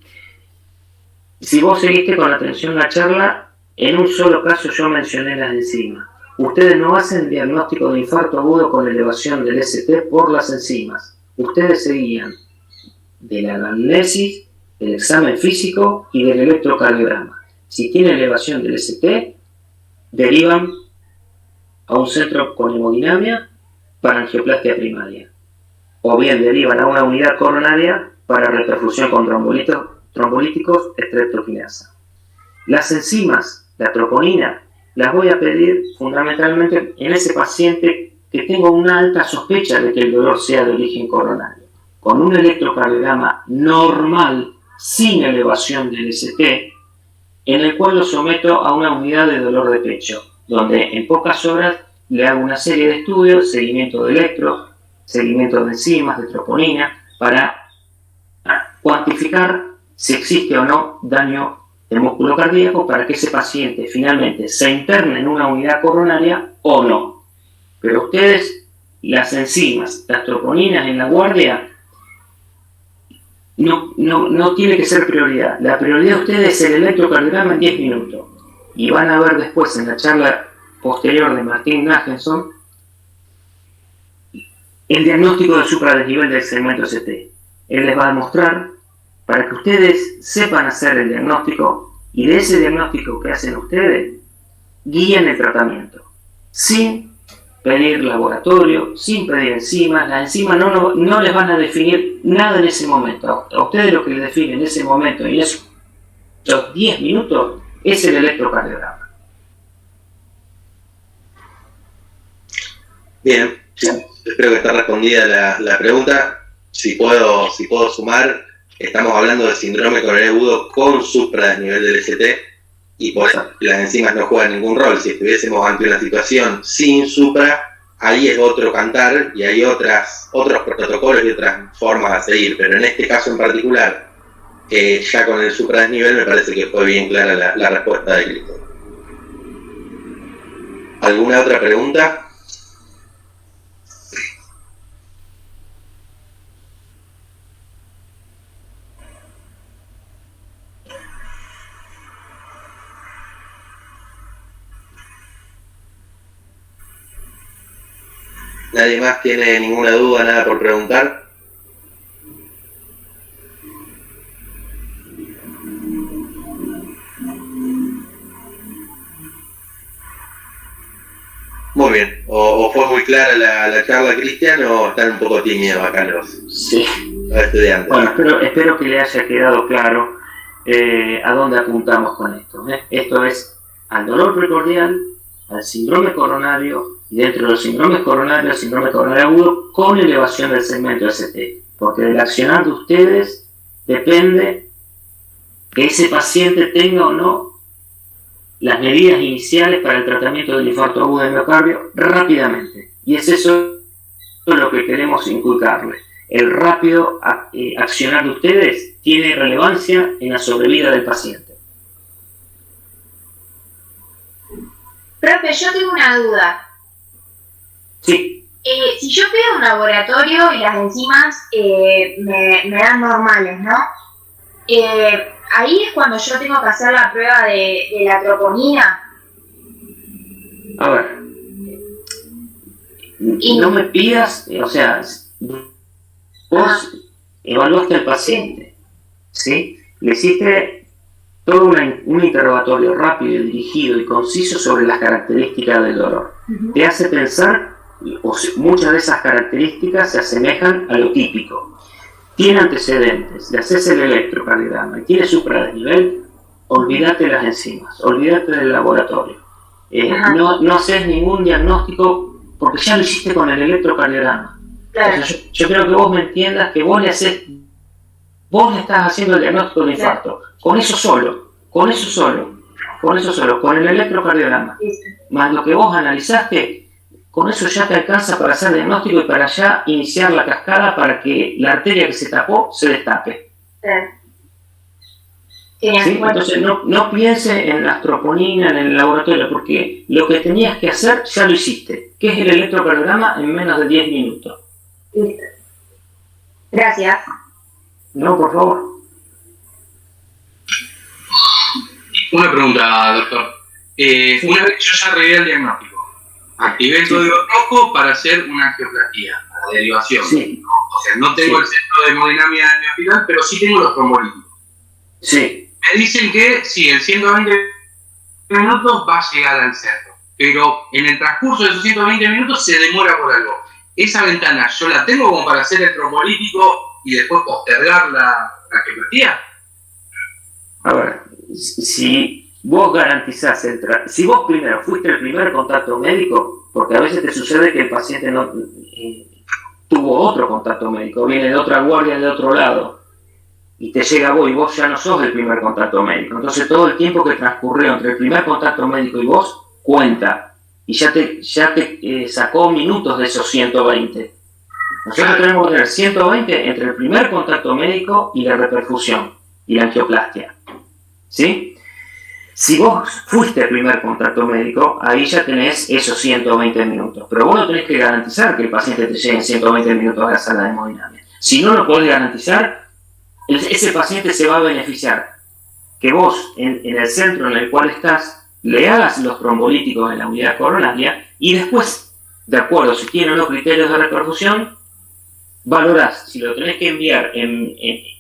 [SPEAKER 2] Si vos seguiste con atención la charla, en un solo caso yo mencioné las enzimas. Ustedes no hacen diagnóstico de infarto agudo con elevación del ST por las enzimas. Ustedes seguían de la anamnesis, del examen físico y del electrocardiograma. Si tiene elevación del ST, derivan a un centro con hemodinamia para angioplastia primaria. O bien derivan a una unidad coronaria para reperfusión con trombolíticos streptokinasa. Las enzimas, la troponina, las voy a pedir fundamentalmente en ese paciente que tengo una alta sospecha de que el dolor sea de origen coronario. Con un electrocardiograma normal, sin elevación del ST, en el cual lo someto a una unidad de dolor de pecho, donde en pocas horas le hago una serie de estudios, seguimiento de electro, seguimiento de enzimas, de troponina, para cuantificar si existe o no daño del músculo cardíaco para que ese paciente finalmente se interne en una unidad coronaria o no. Pero ustedes, las enzimas, las troponinas en la guardia, no tiene que ser prioridad. La prioridad de ustedes es el electrocardiograma en 10 minutos. Y van a ver después en la charla posterior de Martín Nagenson el diagnóstico del supradesnivel del segmento ST. Él les va a mostrar para que ustedes sepan hacer el diagnóstico y de ese diagnóstico que hacen ustedes guíen el tratamiento sin pedir laboratorio, sin pedir enzimas. Las enzimas no les van a definir nada en ese momento. A ustedes lo que les define en ese momento y en esos 10 minutos es el electrocardiograma.
[SPEAKER 1] Bien, sí, espero que esté respondida la pregunta. Si puedo sumar, estamos hablando de síndrome coronario agudo con supradesnivel del ST y por eso las enzimas no juegan ningún rol. Si estuviésemos ante una situación sin supra, ahí es otro cantar y hay otros protocolos y otras formas a seguir, pero en este caso en particular, ya con el supradesnivel me parece que fue bien clara la respuesta de Cristo. ¿Alguna otra pregunta? ¿Nadie más tiene ninguna duda, nada por preguntar? Muy bien. ¿O fue muy clara la charla, Cristian, o están un poco tímidos acá los?
[SPEAKER 2] Sí,
[SPEAKER 1] estudiantes.
[SPEAKER 2] Bueno, espero que le haya quedado claro a dónde apuntamos con esto. Esto es al dolor precordial, al síndrome coronario, y dentro de los síndromes coronarios, el síndrome coronario agudo con elevación del segmento ST. Porque del accionar de ustedes depende que ese paciente tenga o no las medidas iniciales para el tratamiento del infarto agudo de miocardio rápidamente. Y es eso lo que queremos inculcarle. El rápido accionar de ustedes tiene relevancia en la sobrevida del paciente.
[SPEAKER 4] Profe, yo tengo una duda.
[SPEAKER 2] Sí.
[SPEAKER 4] Si yo pido un laboratorio y las enzimas me dan normales, ¿no? Ahí es cuando yo tengo que hacer la prueba de la troponina.
[SPEAKER 2] A ver. No me pidas, o sea, vos evaluaste al paciente, ¿sí? Le hiciste todo un interrogatorio rápido, dirigido y conciso sobre las características del dolor. Te hace pensar, muchas de esas características se asemejan a lo típico. Tiene antecedentes, le haces el electrocardiograma y tiene supradesnivel, olvídate las enzimas, olvídate del laboratorio. No haces ningún diagnóstico porque ya lo hiciste con el electrocardiograma. Claro. O sea, yo creo que vos me entiendas que vos le estás haciendo el diagnóstico de infarto. Con eso solo, con el electrocardiograma. Más lo que vos analizaste, con eso ya te alcanza para hacer diagnóstico y para ya iniciar la cascada para que la arteria que se tapó se destape. ¿Sí? Entonces no piense en la troponina, en el laboratorio, porque lo que tenías que hacer ya lo hiciste, que es el electrocardiograma en menos de 10 minutos.
[SPEAKER 4] Listo. Gracias.
[SPEAKER 2] No, por favor.
[SPEAKER 5] Una pregunta, doctor. Una vez que yo ya arreglé el diagnóstico, activé el código rojo para hacer una angioplastía, la derivación.
[SPEAKER 2] Sí.
[SPEAKER 5] O sea, no tengo el centro de hemodinamia en mi hospital, pero sí tengo los trombolíticos.
[SPEAKER 2] Sí.
[SPEAKER 5] Me dicen que sí, en 120 minutos va a llegar al centro, pero en el transcurso de esos 120 minutos se demora por algo. Esa ventana, ¿yo la tengo como para hacer el trombolítico y después postergar la angioplastía?
[SPEAKER 2] A ver, si vos garantizás si vos primero fuiste el primer contacto médico, porque a veces te sucede que el paciente no tuvo otro contacto médico, viene de otra guardia de otro lado, y te llega vos y vos ya no sos el primer contacto médico. Entonces todo el tiempo que transcurrió entre el primer contacto médico y vos cuenta, y ya te sacó minutos de esos 120. Nosotros tenemos que tener 120 entre el primer contacto médico y la reperfusión y la angioplastia. ¿Sí? Si vos fuiste el primer contacto médico, ahí ya tenés esos 120 minutos. Pero vos no tenés que garantizar que el paciente te llegue en 120 minutos a la sala de hemodinamia. Si no lo podés garantizar, ese paciente se va a beneficiar que vos, en el centro en el cual estás, le hagas los trombolíticos en la unidad coronaria y después, de acuerdo si tiene o no criterios de reperfusión, valorás si lo tenés que enviar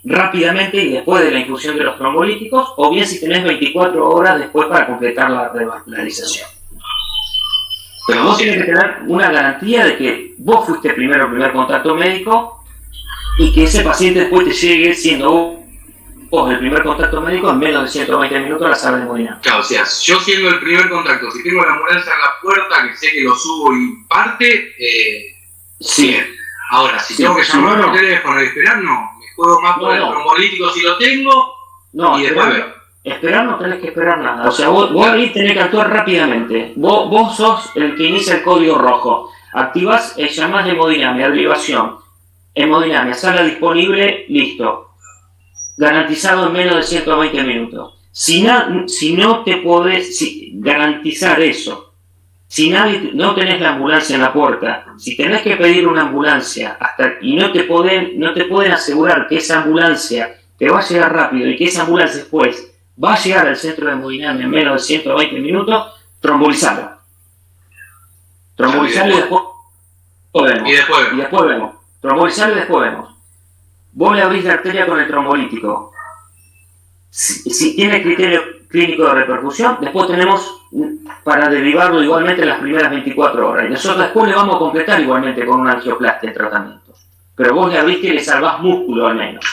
[SPEAKER 2] rápidamente y después de la infusión de los trombolíticos, o bien si tenés 24 horas después para completar la revascularización. Pero vos tenés que tener una garantía de que vos fuiste primero el primer contacto médico y que ese paciente después te llegue siendo vos el primer contacto médico en menos de 120 minutos a la sala de hemodinamia.
[SPEAKER 5] Claro, o sea, yo siendo el primer contacto, si tengo la ambulancia en la puerta, que sé que lo subo y parte,
[SPEAKER 2] sí.
[SPEAKER 5] Bien. Ahora, si tengo que llamar por teléfono y esperar, no. Me juego más por el trombolítico si lo tengo, y después veo.
[SPEAKER 2] Esperar no tenés que esperar nada. O sea, vos ahí tenés que actuar rápidamente. Vos sos el que inicia el código rojo. Activás, llamás de hemodinamia, derivación. Hemodinamia, sala disponible, listo. Garantizado en menos de 120 minutos. Si no te podés garantizar eso, si no tenés la ambulancia en la puerta, si tenés que pedir una ambulancia y no te pueden asegurar que esa ambulancia te va a llegar rápido y que esa ambulancia después va a llegar al centro de hemodinamia en menos de 120 minutos, trombolizarlo. Trombolizarlo y después vemos. Y después vemos. Trombolizarlo y después vemos. Vos le abrís la arteria con el trombolítico. Si tiene criterio clínico de repercusión, después tenemos para derivarlo igualmente en las primeras 24 horas. Y nosotros después le vamos a completar igualmente con una angioplastia en tratamiento. pero vos le abriste y le salvás músculo al menos.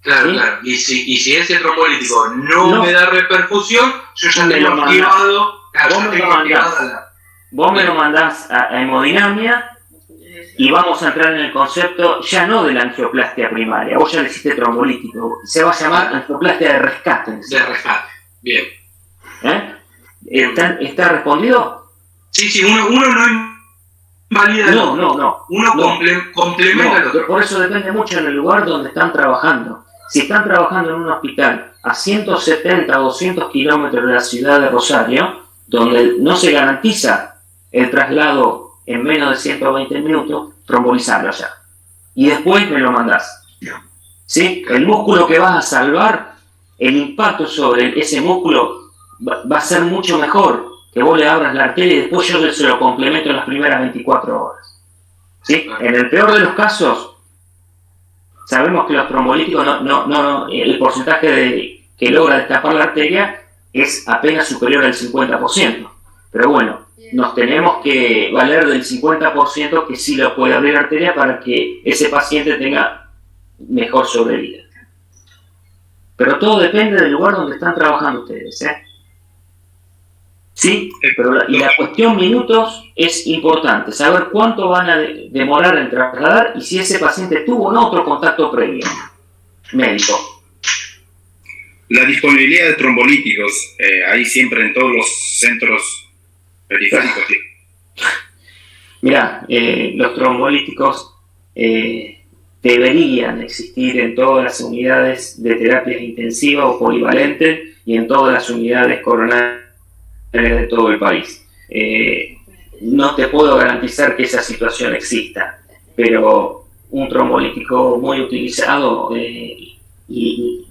[SPEAKER 5] Claro,
[SPEAKER 2] ¿sí?
[SPEAKER 5] claro. Y si ese trombólítico no me da repercusión, yo ya tengo activado.
[SPEAKER 2] Vos me lo mandás a hemodinamia y vamos a entrar en el concepto ya no de la angioplastia primaria. Vos ya le hiciste trombolítico. Se va a llamar angioplastia de rescate.
[SPEAKER 5] De rescate. Bien.
[SPEAKER 2] ¿Está respondido?
[SPEAKER 5] Sí, uno no invalida.
[SPEAKER 2] No.
[SPEAKER 5] Uno complementa al otro.
[SPEAKER 2] Por eso depende mucho del lugar donde están trabajando. Si están trabajando en un hospital a 170 o 200 kilómetros de la ciudad de Rosario, donde no se garantiza el traslado en menos de 120 minutos, trombolizarlo allá. Y después me lo mandás. ¿Sí? El músculo que vas a salvar, el impacto sobre ese músculo va a ser mucho mejor que vos le abras la arteria y después yo se lo complemento en las primeras 24 horas. ¿Sí? En el peor de los casos, sabemos que los trombolíticos el porcentaje que logra destapar la arteria es apenas superior al 50%. Pero bueno, nos tenemos que valer del 50% que sí lo puede abrir la arteria para que ese paciente tenga mejor sobrevida. Pero todo depende del lugar donde están trabajando ustedes, ¿eh? Sí, pero la cuestión minutos es importante, saber cuánto van a demorar en trasladar y si ese paciente tuvo o no otro contacto previo médico.
[SPEAKER 6] La disponibilidad de trombolíticos, ahí siempre en todos los centros periféricos.
[SPEAKER 2] Mirá, los trombolíticos deberían existir en todas las unidades de terapia intensiva o polivalente y en todas las unidades coronarias de todo el país. No te puedo garantizar que esa situación exista, pero un trombolítico muy utilizado y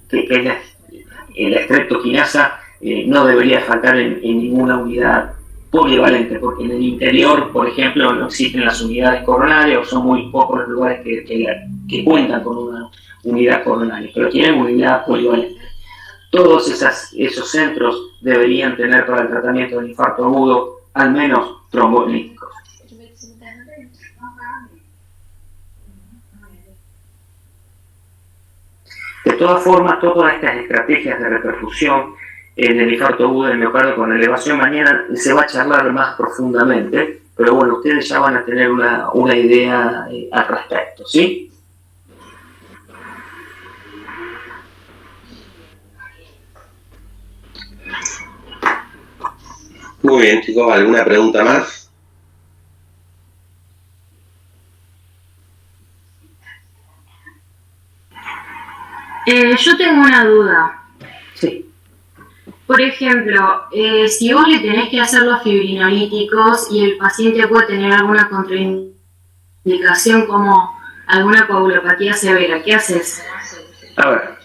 [SPEAKER 2] que es la streptokinasa no debería faltar en ninguna unidad polivalente, porque en el interior, por ejemplo, no existen las unidades coronarias o son muy pocos los lugares que cuentan con una unidad coronaria, pero tienen una unidad polivalente. Todos esos centros deberían tener para el tratamiento del infarto agudo al menos trombolíticos. De todas formas, todas estas estrategias de reperfusión en el infarto agudo del miocardio con elevación mañana se va a charlar más profundamente, pero bueno, ustedes ya van a tener una idea al respecto, ¿sí?
[SPEAKER 1] Muy bien, chicos, ¿alguna pregunta más?
[SPEAKER 4] Yo tengo una duda.
[SPEAKER 2] Sí.
[SPEAKER 4] Por ejemplo, si vos le tenés que hacer los fibrinolíticos y el paciente puede tener alguna contraindicación como alguna coagulopatía severa, ¿qué haces?
[SPEAKER 2] A ver,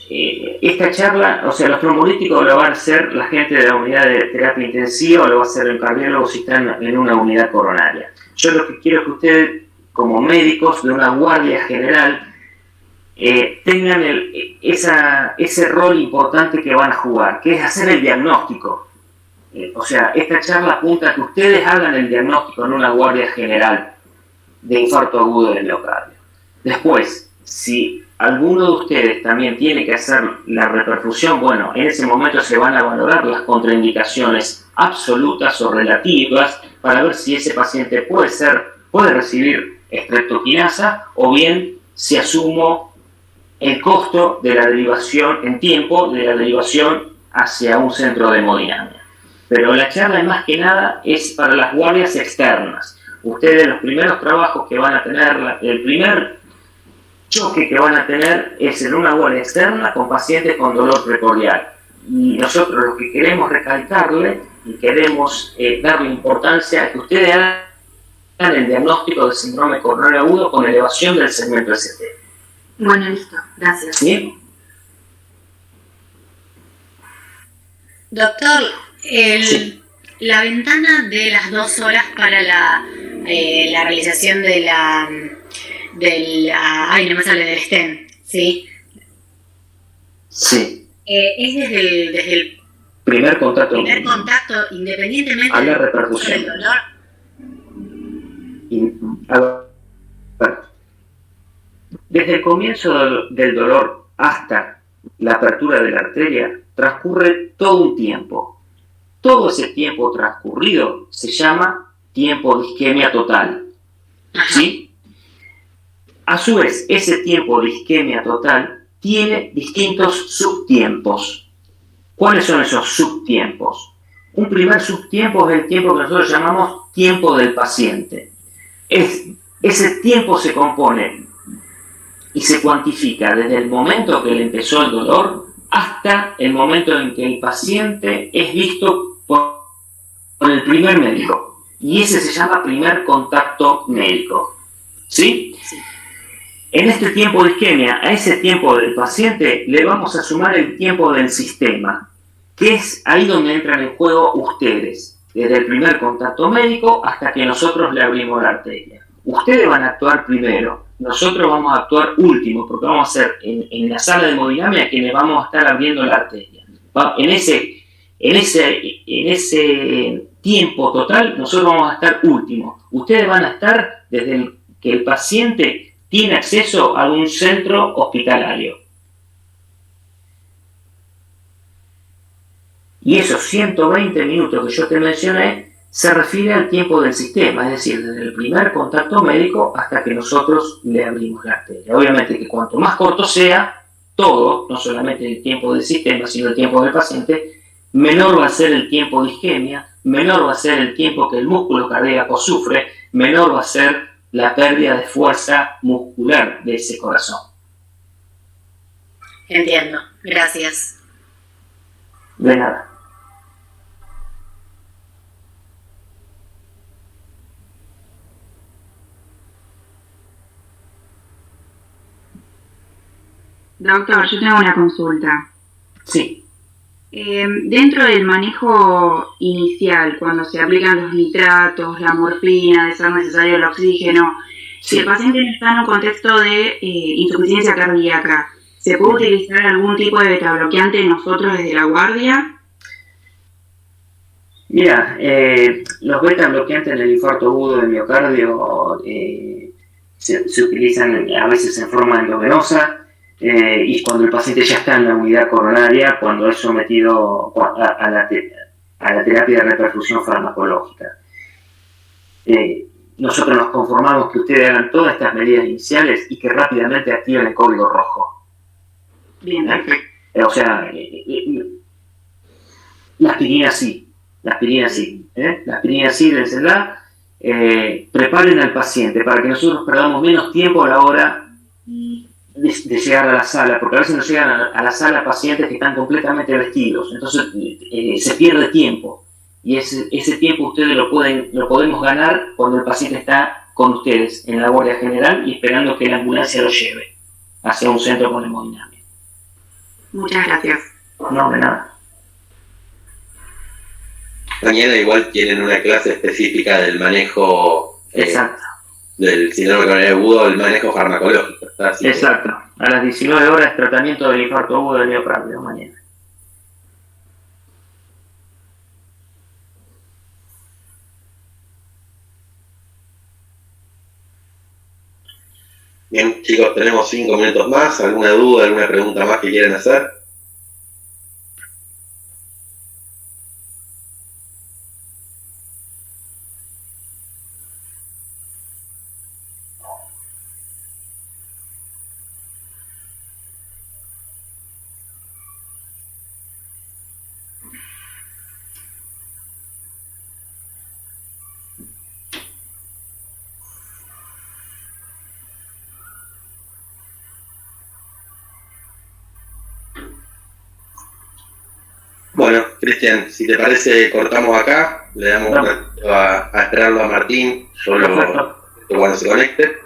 [SPEAKER 2] esta charla, o sea, los trombolíticos lo van a hacer la gente de la unidad de terapia intensiva o lo va a hacer el cardiólogo si están en una unidad coronaria. Yo lo que quiero es que ustedes, como médicos de una guardia general, tengan ese rol importante que van a jugar, que es hacer el diagnóstico. O sea, esta charla apunta a que ustedes hagan el diagnóstico en una guardia general de infarto agudo del miocardio. Después, si alguno de ustedes también tiene que hacer la reperfusión, bueno, en ese momento se van a valorar las contraindicaciones absolutas o relativas para ver si ese paciente puede recibir streptokinasa o bien si asumo el costo de la derivación en tiempo de la derivación hacia un centro de hemodinamia. Pero la charla más que nada es para las guardias externas. Ustedes los primeros trabajos que van a tener, el primer choque que van a tener es en una guardia externa con pacientes con dolor precordial. Y nosotros lo que queremos recalcarle y queremos darle importancia a que ustedes hagan el diagnóstico de síndrome coronario agudo con elevación del segmento ST.
[SPEAKER 4] Bueno, listo, gracias.
[SPEAKER 2] ¿Sí?
[SPEAKER 7] Doctor,
[SPEAKER 2] Sí.
[SPEAKER 7] la ventana de las 2 horas para la realización de ay, no me sale del stent, ¿sí?
[SPEAKER 2] Sí.
[SPEAKER 7] Es desde el
[SPEAKER 2] Primer contacto.
[SPEAKER 7] primer contacto, independientemente
[SPEAKER 2] A la
[SPEAKER 7] del
[SPEAKER 2] repercusión.
[SPEAKER 7] dolor.
[SPEAKER 2] A ver, Desde el comienzo del dolor hasta la apertura de la arteria transcurre todo un tiempo. Todo ese tiempo transcurrido se llama tiempo de isquemia total. ¿Sí? A su vez, ese tiempo de isquemia total tiene distintos subtiempos. ¿Cuáles son esos subtiempos? Un primer subtiempo es el tiempo que nosotros llamamos tiempo del paciente. Ese tiempo se compone y se cuantifica desde el momento que le empezó el dolor hasta el momento en que el paciente es visto por el primer médico. Y ese se llama primer contacto médico. ¿Sí? En este tiempo de isquemia, a ese tiempo del paciente le vamos a sumar el tiempo del sistema, que es ahí donde entran en juego ustedes, desde el primer contacto médico hasta que nosotros le abrimos la arteria. Ustedes van a actuar primero, nosotros vamos a actuar último, porque vamos a ser en la sala de hemodinamia quienes vamos a estar abriendo la arteria. En ese tiempo total, nosotros vamos a estar últimos. Ustedes van a estar desde que el paciente tiene acceso a un centro hospitalario. Y esos 120 minutos que yo te mencioné se refiere al tiempo del sistema, es decir, desde el primer contacto médico hasta que nosotros le abrimos la arteria. Obviamente que cuanto más corto sea todo, no solamente el tiempo del sistema, sino el tiempo del paciente, menor va a ser el tiempo de isquemia, menor va a ser el tiempo que el músculo cardíaco sufre, menor va a ser la pérdida de fuerza muscular de ese corazón.
[SPEAKER 7] Entiendo, gracias.
[SPEAKER 2] De nada.
[SPEAKER 8] Doctor, yo tengo una consulta.
[SPEAKER 2] Sí.
[SPEAKER 8] Dentro del manejo inicial, cuando se aplican los nitratos, la morfina, de ser necesario el oxígeno, si el paciente está en un contexto de insuficiencia cardíaca, ¿se puede utilizar algún tipo de betabloqueante nosotros desde la guardia?
[SPEAKER 2] Mira, los betabloqueantes en el infarto agudo del miocardio se utilizan a veces en forma endovenosa. Y cuando el paciente ya está en la unidad coronaria, cuando es sometido a la terapia de reperfusión farmacológica. Nosotros nos conformamos que ustedes hagan todas estas medidas iniciales y que rápidamente activen el código rojo.
[SPEAKER 8] Bien, perfecto.
[SPEAKER 2] O sea, la aspirina sí. La aspirina sí, dénsela. Preparen al paciente para que nosotros perdamos menos tiempo a la hora de llegar a la sala, porque a veces nos llegan a la sala pacientes que están completamente vestidos, entonces se pierde tiempo, y ese tiempo ustedes lo podemos ganar cuando el paciente está con ustedes en la guardia general y esperando que la ambulancia lo lleve hacia un centro con hemodinamia.
[SPEAKER 8] Muchas gracias.
[SPEAKER 2] No, de nada.
[SPEAKER 1] Mañana igual tienen una clase específica del manejo
[SPEAKER 2] Exacto.
[SPEAKER 1] del síndrome coronario agudo, el manejo farmacológico. Así
[SPEAKER 2] Exacto. A las 19 horas tratamiento del infarto agudo del miocardio mañana.
[SPEAKER 1] Bien, chicos, tenemos 5 minutos más. ¿Alguna duda, alguna pregunta más que quieran hacer? Bueno, Cristian, si te parece, cortamos acá, le damos un ratito a esperarlo a Martín, cuando se conecte.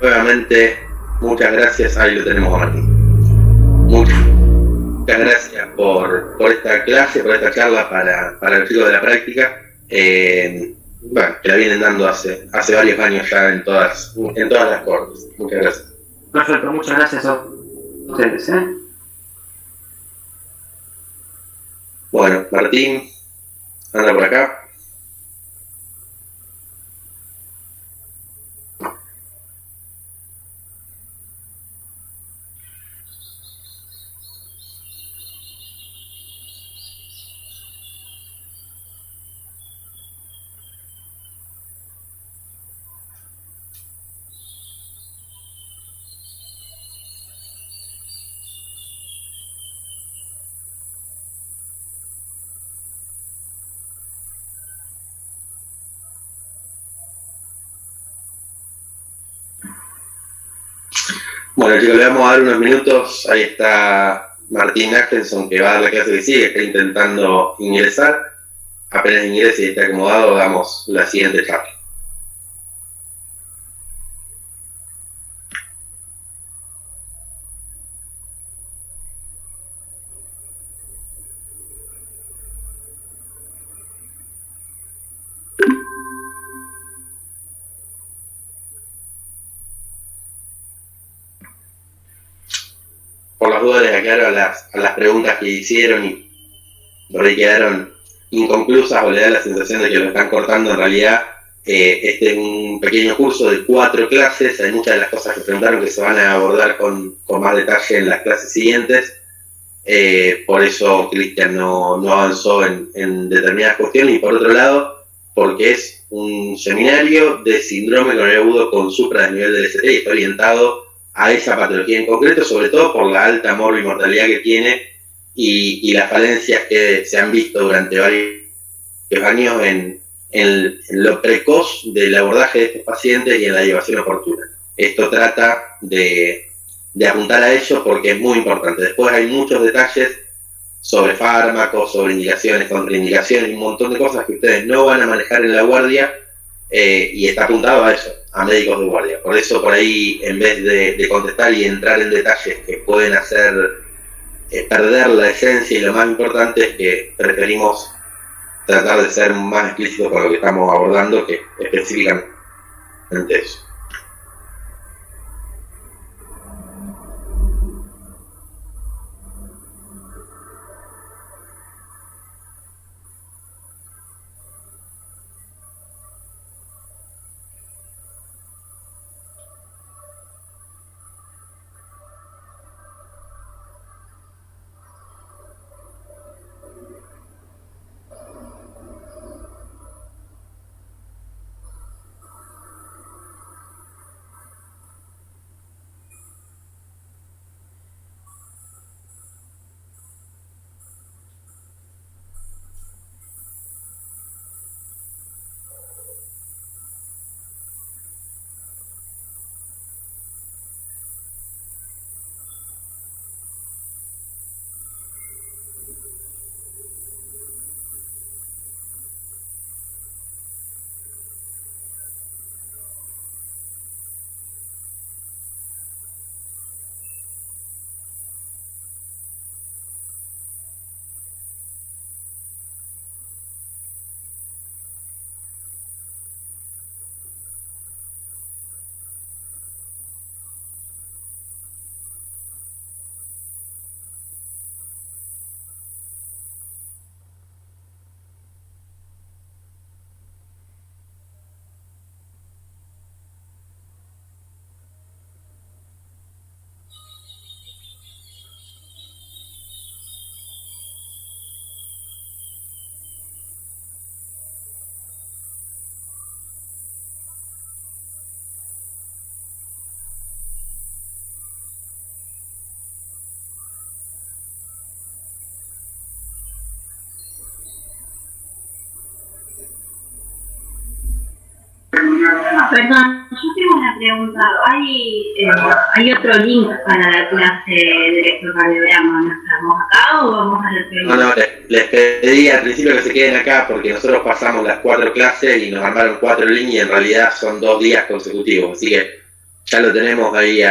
[SPEAKER 1] Nuevamente, muchas gracias, ahí lo tenemos a Martín. Muchas gracias por esta clase, por esta charla para los chicos de la práctica. Bueno, que la vienen dando hace varios años ya en todas las cortes. Muchas gracias.
[SPEAKER 2] Perfecto, muchas gracias a ustedes.
[SPEAKER 1] Bueno, Martín, anda por acá. Bueno, chicos, le vamos a dar unos minutos. Ahí está Martín Nachtenson, que va a dar la clase que sigue, está intentando ingresar. Apenas ingrese y esté acomodado, damos la siguiente charla. Por las dudas les aclaro a las preguntas que hicieron y por ahí quedaron inconclusas o le da la sensación de que lo están cortando. En realidad, este es un pequeño curso de 4 clases. Hay muchas de las cosas que preguntaron que se van a abordar con más detalle en las clases siguientes. Por eso Cristian no avanzó en determinadas cuestiones. Y por otro lado, porque es un seminario de síndrome coronario agudo con supradesnivel del ST y está orientado a esa patología en concreto, sobre todo por la alta mortalidad que tiene y las falencias que se han visto durante varios años en lo precoz del abordaje de estos pacientes y en la llevación oportuna. Esto trata de apuntar a ello porque es muy importante. Después hay muchos detalles sobre fármacos, sobre indicaciones, contraindicaciones y un montón de cosas que ustedes no van a manejar en la guardia y está apuntado a eso, a médicos de guardia. Por eso por ahí, en vez de contestar y entrar en detalles que pueden hacer perder la esencia y lo más importante es que preferimos tratar de ser más explícitos con lo que estamos abordando que específicamente eso.
[SPEAKER 9] Perdón, yo tengo una pregunta. ¿Hay otro link para la clase de electrocardiograma? ¿Nos quedamos acá o vamos a la pregunta?
[SPEAKER 1] No, les pedí al principio que se queden acá porque nosotros pasamos las 4 clases y nos armaron 4 líneas y en realidad son 2 días consecutivos. Así que ya lo tenemos ahí